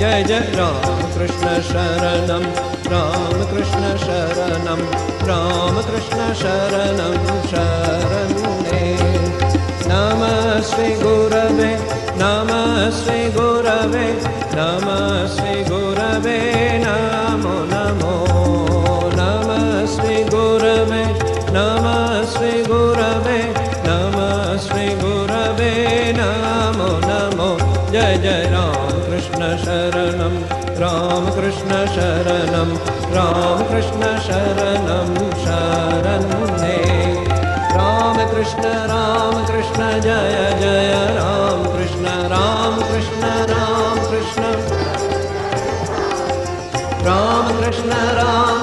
जय जय राम कृष्ण शरणं राम कृष्ण शरणं राम कृष्ण शरणं शरणे नमः श्री गुरवे नमः श्री गुरवे नमः श्री गुरवे नमो नमो नमः श्री गुरवे नमः श्री गुरवे नमः श्री गुरवे नमो नमो जय जय राम कृष्ण शरणं राम कृष्ण शरणं राम कृष्ण शरणं शरणे राम कृष्ण जय जय राम कृष्ण राम कृष्ण राम कृष्ण राम कृष्ण राम